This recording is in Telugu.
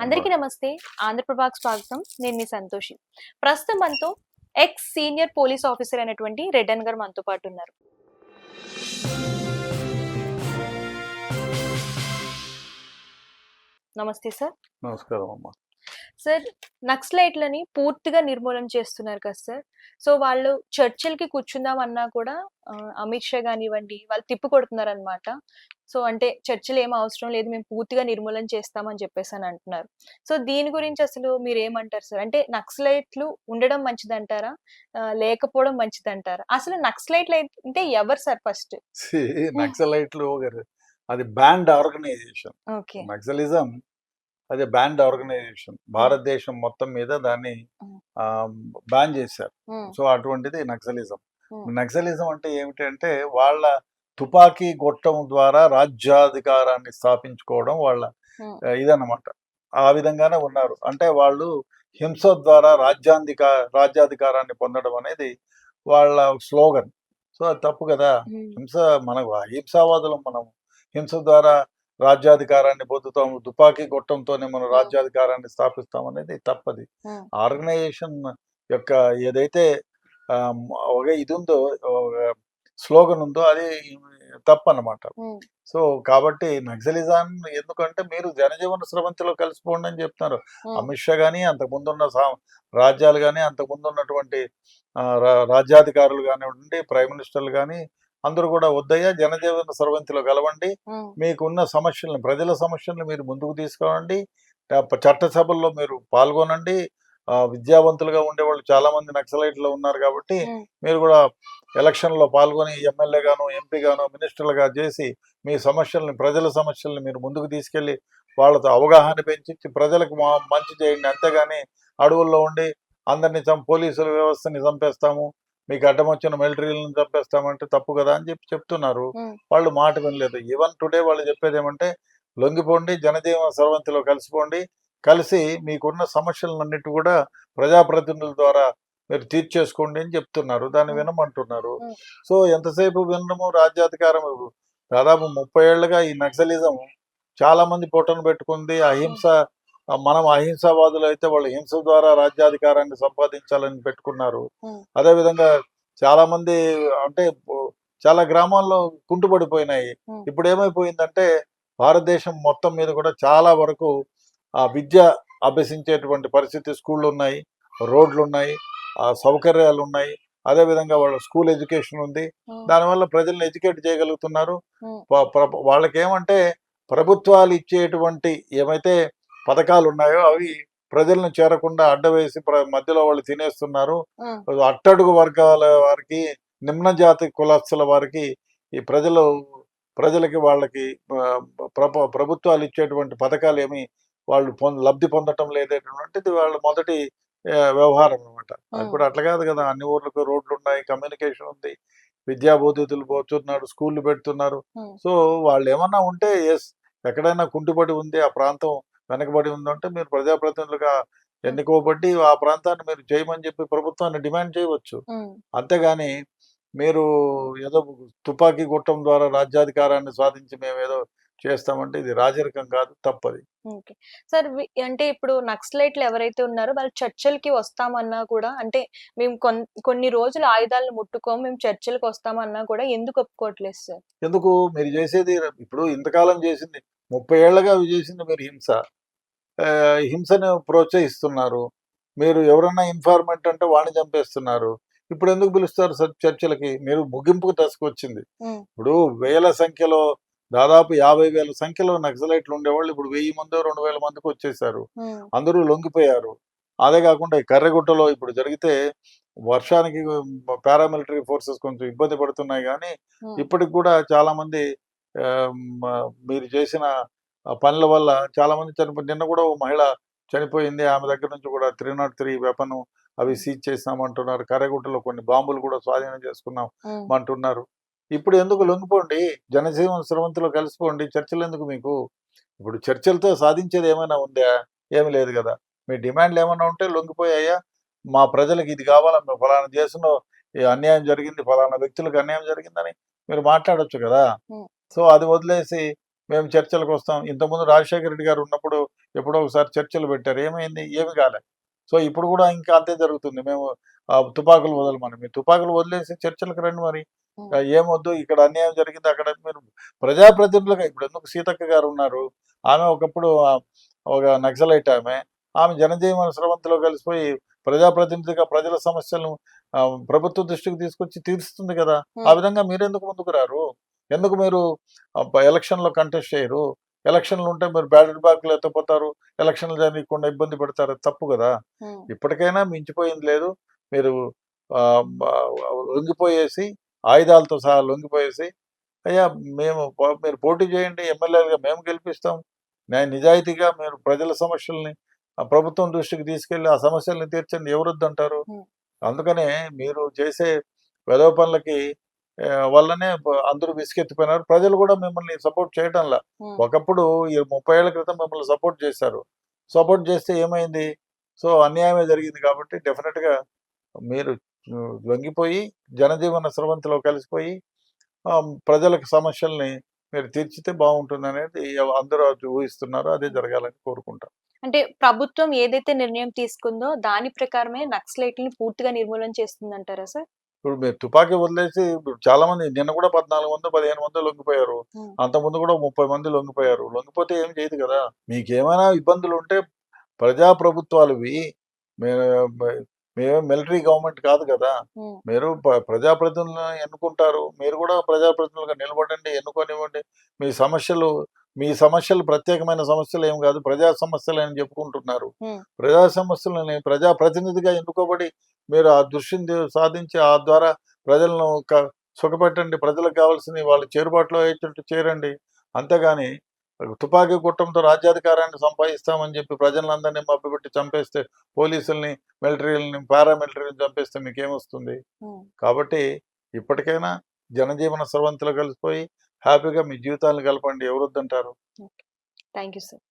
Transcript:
అందరికీ నమస్తే. ఆంధ్రప్రభకు స్వాగతం. నేను మీ సంతోషి. ప్రస్తుతం మనతో ఎక్స్ సీనియర్ పోలీస్ ఆఫీసర్ అయినటువంటి రెడ్డన్ గారు మనతో పాటు ఉన్నారు. నమస్తే సార్. నమస్కారం అమ్మా. సార్, నక్సలైట్లని పూర్తిగా నిర్మూలన చేస్తున్నారు కదా సార్. సో వాళ్ళు చర్చలకి కూర్చుందాం అన్నా కూడా అమిత్ షా గానివ్వండి వాళ్ళు తిప్పి కొడుతున్నారనమాట. సో అంటే చర్చలు ఏం అవసరం లేదు, మేము పూర్తిగా నిర్మూలన చేస్తామని చెప్పేసి అని అంటున్నారు. సో దీని గురించి అసలు మీరు ఏమంటారు సార్? అంటే నక్సలైట్లు ఉండడం మంచిదంటారా, లేకపోవడం మంచిదంటారా? అసలు నక్సలైట్లు అంటే ఎవరు సార్ ఫస్ట్? నక్సలైట్లు అది బ్యాండ్ ఆర్గనైజేషన్. ఓకే. నక్సలిజం అది బ్యాండ్ ఆర్గనైజేషన్. భారతదేశం మొత్తం మీద దాన్ని బ్యాన్ చేశారు. సో అటువంటిది నక్సలిజం. నక్సలిజం అంటే ఏమిటంటే వాళ్ళ తుపాకీ గొట్టం ద్వారా రాజ్యాధికారాన్ని స్థాపించుకోవడం వాళ్ళ ఇదన్నమాట. ఆ విధంగానే ఉన్నారు. అంటే వాళ్ళు హింస ద్వారా రాజ్యాధికారాన్ని పొందడం అనేది వాళ్ళ స్లోగన్. సో అది తప్పు కదా. హింస మనకు అహింసావాదులం. మనం హింస ద్వారా రాజ్యాధికారాన్ని పొందుతాము, తుపాకీ గొట్టంతోనే మనం రాజ్యాధికారాన్ని స్థాపిస్తాం అనేది తప్పది. ఆర్గనైజేషన్ యొక్క ఏదైతే ఒక ఇది ఉందో, స్లోగన్ ఉందో అది తప్పన్నమాట. సో కాబట్టి నక్సలిజం ఎందుకంటే మీరు జనజీవన స్రవంతిలో కలిసిపోండి అని చెప్తున్నారు. అమిత్ షా కానీ, అంతకుముందున్న రాజ్యాలు కానీ, అంతకుముందు ఉన్నటువంటి రాజ్యాధికారులు కానివ్వండి, ప్రైమ్ మినిస్టర్లు కానీ అందరూ కూడా వద్దయ్యా జనజీవన స్రవంతిలో కలవండి, మీకున్న సమస్యలను, ప్రజల సమస్యలను మీరు ముందుకు తీసుకురండి, చట్టసభల్లో మీరు పాల్గొనండి. విద్యావంతులుగా ఉండేవాళ్ళు చాలా మంది నక్సలైట్లో ఉన్నారు కాబట్టి మీరు కూడా ఎలక్షన్లో పాల్గొని ఎమ్మెల్యే గాను, ఎంపీ గాను, మినిస్టర్లుగా చేసి మీ సమస్యల్ని, ప్రజల సమస్యల్ని మీరు ముందుకు తీసుకెళ్ళి వాళ్ళతో అవగాహన పెంచి ప్రజలకు మంచి చేయండి. అంతేగాని అడవుల్లో ఉండి అందరినీ పోలీసుల వ్యవస్థని చంపేస్తాము, మీకు అడ్డం వచ్చిన మిలిటరీలను చంపేస్తామంటే తప్పు కదా అని చెప్తున్నారు. వాళ్ళు మాట వినలేదు. ఈవెన్ టుడే వాళ్ళు చెప్పేది ఏమంటే లొంగిపోండి, జనజీవన స్రవంతిలో కలిసిపోండి, కలిసి మీకున్న సమస్యలన్నిటి కూడా ప్రజాప్రతినిధుల ద్వారా మీరు తీర్చేసుకోండి అని చెప్తున్నారు. దాన్ని వినమంటున్నారు. సో ఎంతసేపు వినడము, రాజ్యాధికారం. దాదాపు 30 ఏళ్లుగా ఈ నక్సలిజం చాలా మంది పొట్టను పెట్టుకుంది. అహింస, మనం అహింసావాదులు అయితే వాళ్ళు హింస ద్వారా రాజ్యాధికారాన్ని సంపాదించాలని పెట్టుకున్నారు. అదేవిధంగా చాలా మంది అంటే చాలా గ్రామాల్లో కుంటుపడిపోయినాయి. ఇప్పుడు ఏమైపోయిందంటే భారతదేశం మొత్తం మీద కూడా చాలా వరకు విద్య అభ్యసించేటువంటి పరిస్థితి, స్కూళ్ళు ఉన్నాయి, రోడ్లు ఉన్నాయి, సౌకర్యాలు ఉన్నాయి, అదేవిధంగా వాళ్ళ స్కూల్ ఎడ్యుకేషన్ ఉంది. దానివల్ల ప్రజల్ని ఎడ్యుకేట్ చేయగలుగుతున్నారు. వాళ్ళకేమంటే ప్రభుత్వాలు ఇచ్చేటువంటి ఏమైతే పథకాలు ఉన్నాయో అవి ప్రజలను చేరకుండా అడ్డవేసి మధ్యలో వాళ్ళు తినేస్తున్నారు. అట్టడుగు వర్గాల వారికి, నిమ్న జాతి కులస్తుల వారికి ఈ ప్రజలకి వాళ్ళకి ప్రభుత్వాలు ఇచ్చేటువంటి పథకాలు ఏమి వాళ్ళు లబ్ధి పొందటం లేదనేటువంటిది వాళ్ళ మొదటి వ్యవహారం అనమాట. అది కూడా అట్లా కాదు కదా. అన్ని ఊర్లకు రోడ్లు ఉన్నాయి, కమ్యూనికేషన్ ఉంది, విద్యాబోధితులు పోతున్నారు, స్కూళ్ళు పెడుతున్నారు. సో వాళ్ళు ఏమన్నా ఉంటే ఎక్కడైనా కుంటుపడి ఉంది, ఆ ప్రాంతం వెనకబడి ఉందంటే మీరు ప్రజాప్రతినిధులుగా ఎన్నుకోబట్టి ఆ ప్రాంతాన్ని మీరు చేయమని చెప్పి ప్రభుత్వాన్ని డిమాండ్ చేయవచ్చు. అంతేగాని మీరు ఏదో తుపాకీ గుట్టం ద్వారా రాజ్యాధికారాన్ని సాధించి మేము ఏదో చేస్తామంటే ఇది రాజరికం కాదు, తప్పది. సార్ అంటే ఇప్పుడు నక్సలైట్లు ఎవరైతే ఉన్నారో వాళ్ళు చర్చలకి వస్తామన్నా కూడా, అంటే మేము కొన్ని రోజులు ఆయుధాలను ముట్టుకోము, మేము చర్చలకు వస్తామన్నా కూడా ఎందుకు ఒప్పుకోవట్లేదు సార్? ఎందుకు? మీరు చేసేది ఇప్పుడు ఇంతకాలం చేసింది 30 ఏళ్లుగా చేసింది మీరు హింసను ప్రోత్సహిస్తున్నారు. మీరు ఎవరన్నా ఇన్ఫార్మెంట్ అంటే వాడిని చంపేస్తున్నారు. ఇప్పుడు ఎందుకు పిలుస్తారు చర్చలకి? మీరు ముగింపుకు దశకొచ్చింది. ఇప్పుడు వేల సంఖ్యలో, దాదాపు 50,000 సంఖ్యలో నక్సలైట్లు ఉండేవాళ్ళు ఇప్పుడు 1000 మంది 2000 మందికి వచ్చేసారు. అందరూ లొంగిపోయారు. అదే కాకుండా ఈ కర్రెగుట్టలో ఇప్పుడు జరిగితే వర్షానికి పారామిలిటరీ ఫోర్సెస్ కొంచెం ఇబ్బంది పడుతున్నాయి. కానీ ఇప్పటికి కూడా చాలా మంది మీరు చేసిన పనుల వల్ల చాలా మంది చనిపోయి, నిన్న కూడా ఓ మహిళ చనిపోయింది. ఆమె దగ్గర నుంచి కూడా 303 వెపన్ అవి సీజ్ చేసినామంటున్నారు. కర్రెగుట్టలో కొన్ని బాంబులు కూడా స్వాధీనం చేసుకున్నాం అంటున్నారు. ఇప్పుడు ఎందుకు లొంగిపోండి, జనజీవన స్రవంతిలో కలిసిపోండి, చర్చలు ఎందుకు మీకు? ఇప్పుడు చర్చలతో సాధించేది ఏమైనా ఉందా? ఏమి లేదు కదా. మీ డిమాండ్లు ఏమైనా ఉంటే లొంగిపోయాయా, మా ప్రజలకు ఇది కావాలా, ఫలానా దేశంలో అన్యాయం జరిగింది, ఫలానా వ్యక్తులకు అన్యాయం జరిగిందని మీరు మాట్లాడొచ్చు కదా. సో అది వదిలేసి మేము చర్చలకు వస్తాం. ఇంతకుముందు రాజశేఖర రెడ్డి గారు ఉన్నప్పుడు ఎప్పుడో ఒకసారి చర్చలు పెట్టారు. ఏమైంది? ఏమి కాలే. సో ఇప్పుడు కూడా ఇంకా అంతే జరుగుతుంది. మేము తుపాకులు వదలమని. మీరు తుపాకులు వదిలేసి చర్చలకు రండి మరి. ఏమొద్దు, ఇక్కడ అన్యాయం జరిగింది అక్కడ మీరు ప్రజాప్రతినిధులుగా ఇప్పుడు ఎందుకు సీతక్క గారు ఉన్నారు. ఆమె ఒకప్పుడు ఒక నక్సలైట్ ఆమె. ఆమె జనజీవన స్రవంతిలో కలిసిపోయి ప్రజాప్రతినిధిగా ప్రజల సమస్యలను ప్రభుత్వ దృష్టికి తీసుకొచ్చి తీరుస్తుంది కదా! ఆ విధంగా మీరెందుకు ముందుకు రారు? ఎందుకు మీరు ఎలక్షన్‌లో కంటెస్ట్ చేయరు? ఎలక్షన్‌లు ఉంటే మీరు బ్యాలెట్ బాక్స్‌లు ఎత్తకపోతారు. ఎలక్షన్‌లు జరగనీయకుండా ఇబ్బంది పెడతారు. అది తప్పు కదా! ఇప్పటికైనా మించిపోయింది లేదు. మీరు లొంగిపోయేసి ఆయుధాలతో సహా లొంగిపోయేసి, అయ్యా మీరు పోటీ చేయండి, ఎమ్మెల్యేలుగా మేము గెలిపిస్తాం. నిజాయితీగా మీరు ప్రజల సమస్యల్ని ప్రభుత్వం దృష్టికి తీసుకెళ్ళి ఆ సమస్యల్ని తీర్చండి. ఎవరొద్దంటారు? అందుకనే మీరు చేసే వెధవ పనులకి వల్లనే అందరూ విసుగెత్తిపోయినారు. ప్రజలు కూడా మిమ్మల్ని సపోర్ట్ చేయటంలా. ఒకప్పుడు ఈ 30 ఏళ్ల క్రితం మిమ్మల్ని సపోర్ట్ చేశారు. సపోర్ట్ చేస్తే ఏమైంది? సో అన్యాయమే జరిగింది కాబట్టి డెఫినిట్‌గా మీరు లొంగిపోయి జనజీవన స్రవంతిలో కలిసిపోయి ప్రజలకు సమస్యల్ని మీరు తీర్చితే బాగుంటుందనేది అందరూ ఊహిస్తున్నారు. అదే జరగాలని కోరుకుంటా. అంటే ప్రభుత్వం ఏదైతే నిర్ణయం తీసుకుందో దాని ప్రకారమే నక్సలైట్‌లని పూర్తిగా నిర్మూలన చేస్తుందంటారా సార్? ఇప్పుడు మీరు తుపాకీ వదిలేసి ఇప్పుడు చాలా మంది నిన్న కూడా 1400, 1500 లొంగిపోయారు. అంతకుముందు కూడా 30 మంది లొంగిపోయారు. లొంగిపోతే ఏం చేయదు కదా! మీకేమైనా ఇబ్బందులుంటే ప్రజా ప్రభుత్వాలువి. మే మేమేం మిలిటరీ గవర్నమెంట్ కాదు కదా! మీరు ప్రజాప్రతినిధులను ఎన్నుకుంటారు. మీరు కూడా ప్రజాప్రతినిధులుగా నిలబడండి, ఎన్నుకోనివ్వండి. మీ సమస్యలు ప్రత్యేకమైన సమస్యలు ఏమి కాదు. ప్రజా సమస్యలని చెప్పుకుంటున్నారు. ప్రజా సమస్యలని ప్రజాప్రతినిధిగా ఎన్నుకోబడి మీరు ఆ దృష్టిని సాధించి ఆ ద్వారా ప్రజలను సుఖపెట్టండి. ప్రజలకు కావాల్సినవి వాళ్ళు చేరుబాటులో అయ్యేటట్టు చేరండి. అంతేగాని తుపాకీ గుట్టంతో రాజ్యాధికారాన్ని సంపాదిస్తామని చెప్పి ప్రజలందరినీ మభ్యపెట్టి చంపేస్తే, పోలీసుల్ని, మిలిటరీలని, పారామిలిటరీని చంపేస్తే మీకేమొస్తుంది? కాబట్టి ఇప్పటికైనా జనజీవన స్రవంతిలో కలిసిపోయి హ్యాపీగా మీ జీవితాలను గడపండి. ఎవరొద్దంటారు? Thank you sir.